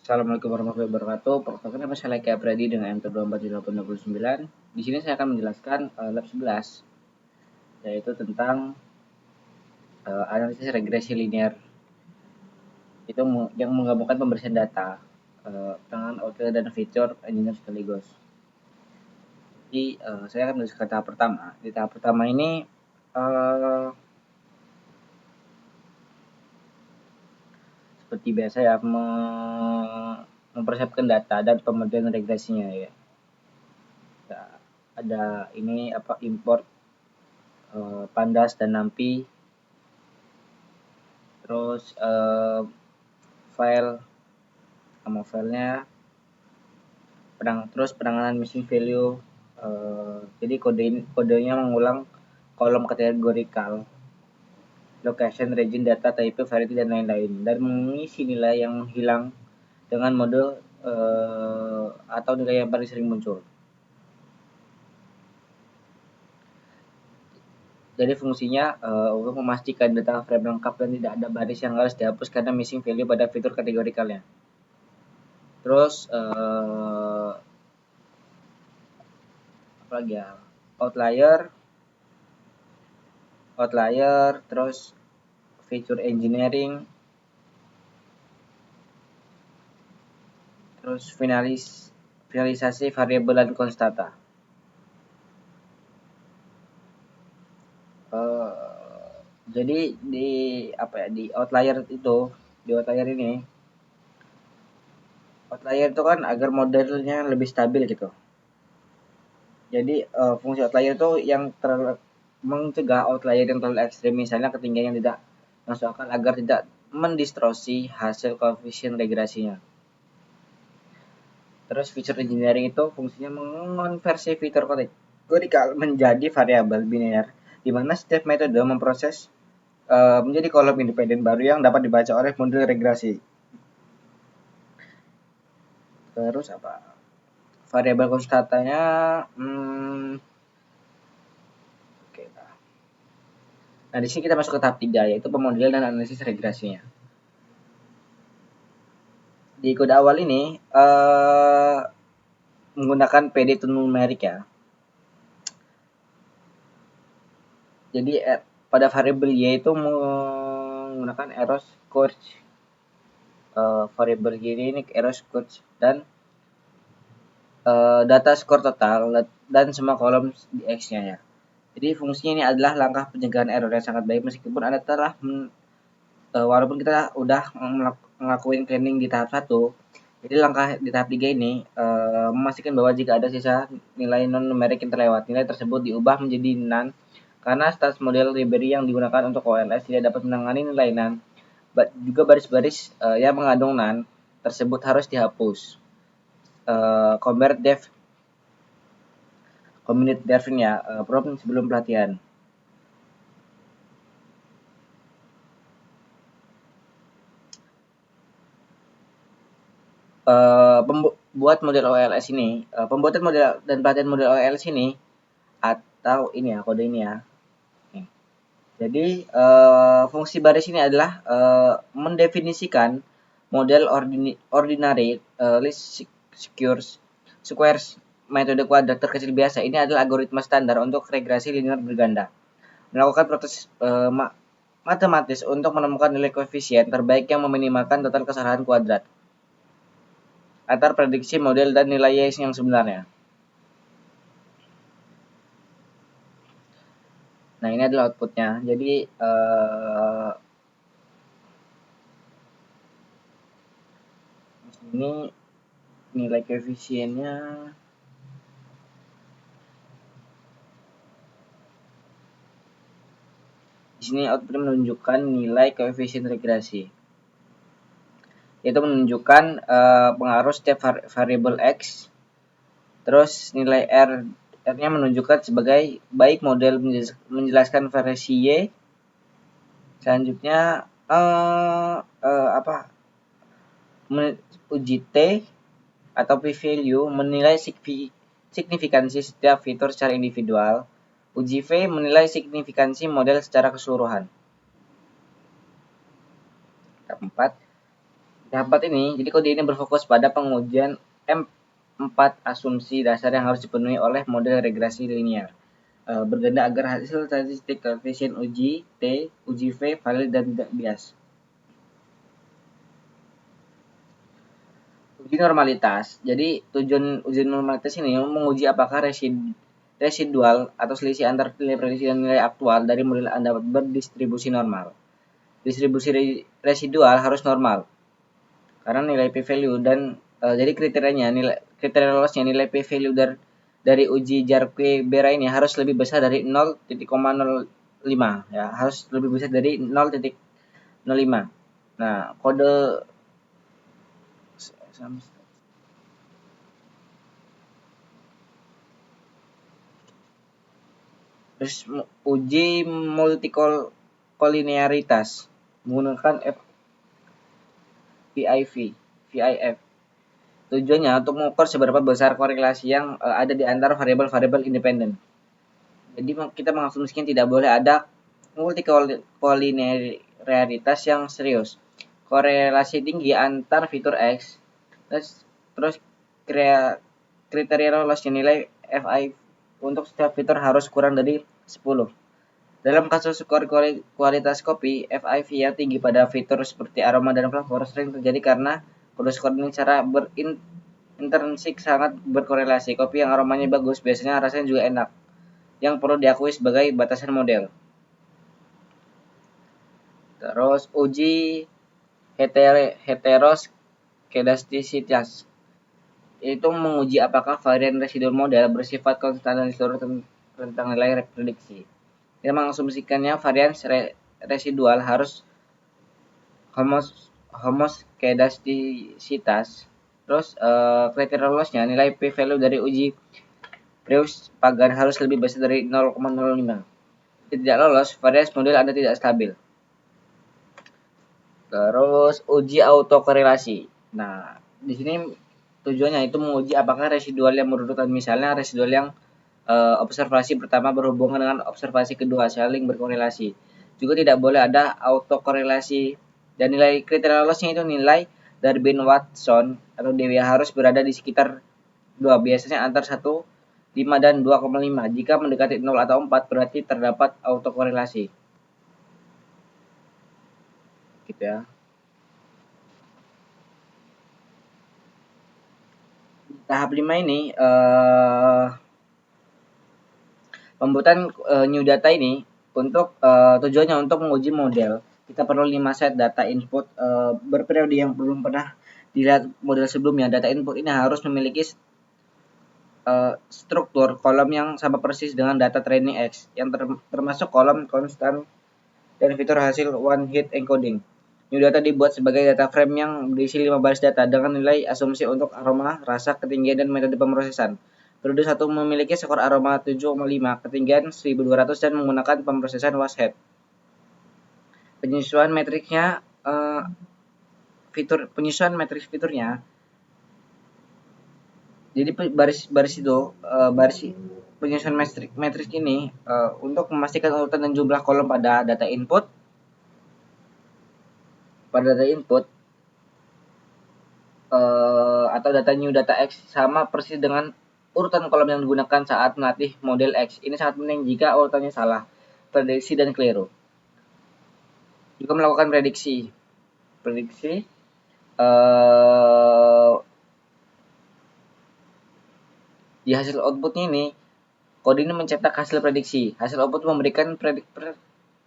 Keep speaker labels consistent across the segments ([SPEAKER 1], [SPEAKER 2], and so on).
[SPEAKER 1] Assalamualaikum warahmatullahi wabarakatuh. Perkenalkan nama saya Laika Pradi dengan M242829. Di sini saya akan menjelaskan lab 11, yaitu tentang analisis regresi linear. Itu yang menggabungkan pembersihan data, dengan OTL dan feature engineer sekaligus. Jadi saya akan menjelaskan tahap pertama. Di tahap pertama ini uh, seperti biasa ya, mempersiapkan data dan pemodelan regresinya ya. Ada ini import Pandas dan NumPy, terus file sama filenya, terus penanganan missing value. Jadi kodenya mengulang kolom kategorikal, location, region, data, type, variety, dan lain-lain, dan mengisi nilai yang hilang dengan mode atau nilai yang paling sering muncul. Jadi fungsinya untuk memastikan data frame lengkap dan tidak ada baris yang harus dihapus karena missing value pada fitur kategorikalnya. Terus apa lagi ya? Outlier, terus feature engineering, terus finalisasi variabel dan konstanta. Jadi di outlier itu kan agar modelnya lebih stabil gitu. Jadi fungsi outlier itu yang mencegah outlier yang terlalu ekstrim, misalnya ketinggian yang tidak masuk akal, agar tidak mendistorsi hasil koefisien regresinya. Terus feature engineering itu fungsinya mengonversi fitur kategorikal menjadi variabel biner, di mana setiap metode memproses menjadi kolom independen baru yang dapat dibaca oleh model regresi. Terus variabel konstantanya, oke. Nah, di sini kita masuk ke tahap 3, yaitu pemodelan dan analisis regresinya. Di kode awal ini menggunakan PD to numeric ya. Jadi pada variabel y itu menggunakan arrow scourge. Variabel y ini arrow scourge dan data skor total dan semua kolom di X-nya ya. Jadi fungsinya ini adalah langkah pencegahan error yang sangat baik meskipun Anda telah walaupun kita udah ngelakuin cleaning di tahap 1. Jadi langkah di tahap 3 ini memastikan bahwa jika ada sisa nilai non numerik yang terlewat, nilai tersebut diubah menjadi none karena status model library yang digunakan untuk OLS tidak dapat menangani nilai none. Juga baris-baris yang mengandung none tersebut harus dihapus. Community Devin ya, problem sebelum pelatihan. Pembuatan model dan pelatihan model OLS ini, atau ini ya, kode ini ya. Jadi fungsi baris ini adalah mendefinisikan model ordinary least squares metode kuadrat terkecil biasa. Ini adalah algoritma standar untuk regresi linear berganda. Melakukan proses matematis untuk menemukan nilai koefisien terbaik yang meminimalkan total kesalahan kuadrat antar prediksi model dan nilai y yang sebenarnya. Nah, ini adalah outputnya. Jadi ini nilai koefisiennya di sini output menunjukkan nilai koefisien regresi, yaitu menunjukkan pengaruh setiap variabel x. Terus nilai R-nya menunjukkan sebagai baik model menjelaskan variasi y. Selanjutnya uji T atau p-value menilai signifikansi setiap fitur secara individual. Uji V menilai signifikansi model secara keseluruhan. Tahap 4. Tahap 4 ini, jadi kode ini berfokus pada pengujian M4 asumsi dasar yang harus dipenuhi oleh model regresi linear. Berganda agar hasil statistik koefisien uji T, uji V, valid dan tidak bias. Uji normalitas. Jadi tujuan uji normalitas ini menguji apakah residual atau selisih antar nilai prediksi dan nilai aktual dari model Anda berdistribusi normal. Distribusi residual harus normal karena nilai p-value dan jadi kriteria lolosnya nilai p-value dari uji Jarque-Bera ini harus lebih besar dari 0,05 ya, harus lebih besar dari 0,05. Nah, kode terus uji multikolinearitas menggunakan VIF. Tujuannya untuk mengukur seberapa besar korelasi yang ada di antara variabel-variabel independen. Jadi kita mengasumsikan tidak boleh ada multikolinearitas yang serius. Korelasi tinggi antar fitur X, terus kriteria lolosnya nilai Fi untuk setiap fitur harus kurang dari 10. Dalam kasus kualitas kopi, FIV yang tinggi pada fitur seperti aroma dan flavor sering terjadi karena kode skor ini secara intrinsik sangat berkorelasi. Kopi yang aromanya bagus biasanya rasanya juga enak, yang perlu diakui sebagai batasan model. Terus uji heteroskedastisitas itu menguji apakah varian residual model bersifat konstan dan seluruh tentang nilai prediksi. Kita mengasumsikannya varian residual harus homoskedastisitas. Terus kriteria lolosnya nilai p-value dari uji Preus-Pagan harus lebih besar dari 0,05. Tidak lolos, varian model Anda tidak stabil. Terus uji autokorelasi. Nah, di sini tujuannya itu menguji apakah residual yang berurutan, misalnya residual yang observasi pertama berhubungan dengan observasi kedua saling berkorelasi. Juga tidak boleh ada autokorelasi dan nilai kriteria lolosnya itu nilai Darwin-Watson atau DW harus berada di sekitar 2, biasanya antar 1,5 dan 2,5. Jika mendekati 0 atau 4 berarti terdapat autokorelasi. Gitu ya. Tahap 5 ini pembuatan new data ini untuk tujuannya untuk menguji model. Kita perlu 5 set data input berperiode yang belum pernah dilihat model sebelumnya. Data input ini harus memiliki struktur kolom yang sama persis dengan data training X, yang termasuk kolom konstan dan fitur hasil one hit encoding. New data dibuat sebagai data frame yang berisi 5 baris data dengan nilai asumsi untuk aroma, rasa, ketinggian, dan metode pemrosesan. Periode 1 memiliki skor aroma 7,5, ketinggian 1200 dan menggunakan pemrosesan Washed. Penyesuaian matriksnya penyesuaian matriks fiturnya. Jadi baris itu penyesuaian matriks ini untuk memastikan urutan dan jumlah kolom pada data input atau data new data X sama persis dengan urutan kolom yang digunakan saat melatih model X. Ini sangat penting jika urutannya salah, prediksi dan keliru. Juga melakukan prediksi di hasil outputnya ini, kode ini mencetak hasil prediksi. Hasil output memberikan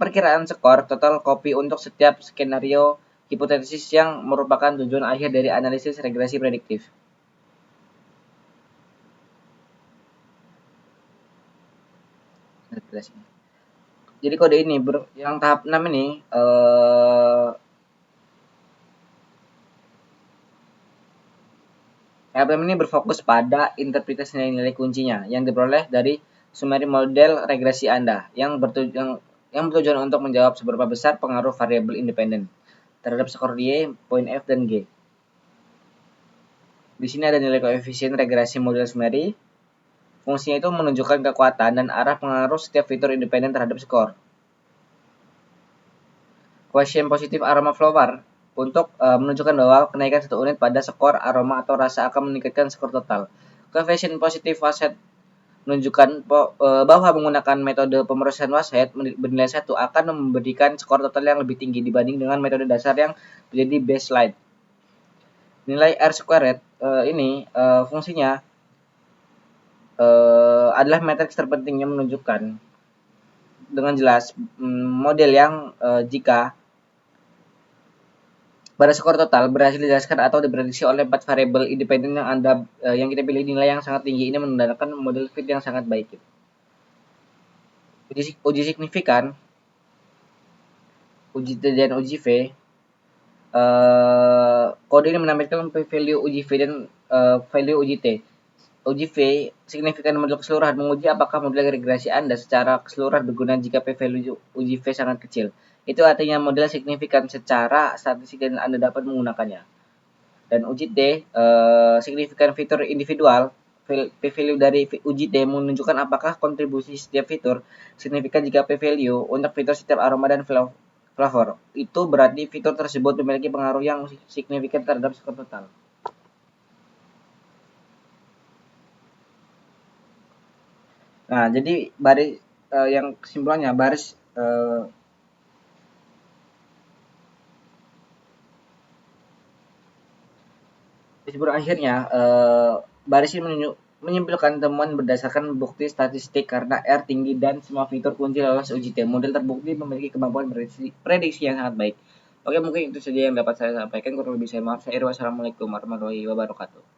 [SPEAKER 1] perkiraan skor total kopi untuk setiap skenario hipotesis yang merupakan tujuan akhir dari analisis regresi prediktif. Jadi kode ini yang tahap 6 ini tahap 6 ini berfokus pada interpretasi nilai-nilai kuncinya yang diperoleh dari summary model regresi Anda yang bertujuan untuk menjawab seberapa besar pengaruh variabel independen terhadap skor Y, poin F, dan G. Di sini ada nilai koefisien regresi model summary. Fungsinya itu menunjukkan kekuatan dan arah pengaruh setiap fitur independen terhadap skor. Quotient positif aroma flower untuk menunjukkan bahwa kenaikan 1 unit pada skor aroma atau rasa akan meningkatkan skor total. Coefficient positive washed menunjukkan bahwa menggunakan metode pemrosesan washed bernilai 1 akan memberikan skor total yang lebih tinggi dibanding dengan metode dasar yang menjadi baseline. Nilai R squared ini fungsinya adalah matriks terpenting yang menunjukkan dengan jelas model yang jika pada skor total berhasil dijelaskan atau diprediksi oleh 4 variabel independen yang kita pilih nilai yang sangat tinggi, ini menandakan model fit yang sangat baik. Uji signifikan, uji T dan uji V, kode ini menampilkan value uji V dan value uji T. Uji V signifikan model keseluruhan, menguji apakah model regresi Anda secara keseluruhan berguna jika p-value uji V sangat kecil. Itu artinya model signifikan secara statistik dan Anda dapat menggunakannya. Dan uji T, signifikan fitur individual, p-value dari uji T menunjukkan apakah kontribusi setiap fitur signifikan jika p-value untuk fitur setiap aroma dan flavor. Itu berarti fitur tersebut memiliki pengaruh yang signifikan terhadap skor total. Nah, jadi baris yang kesimpulannya baris kesimpulan akhirnya baris ini menyimpulkan temuan berdasarkan bukti statistik karena R tinggi dan semua fitur kunci lolos uji T. Model terbukti memiliki kemampuan prediksi yang sangat baik. Oke, mungkin itu saja yang dapat saya sampaikan. Kurang lebih saya maaf. Wassalamualaikum warahmatullahi wabarakatuh.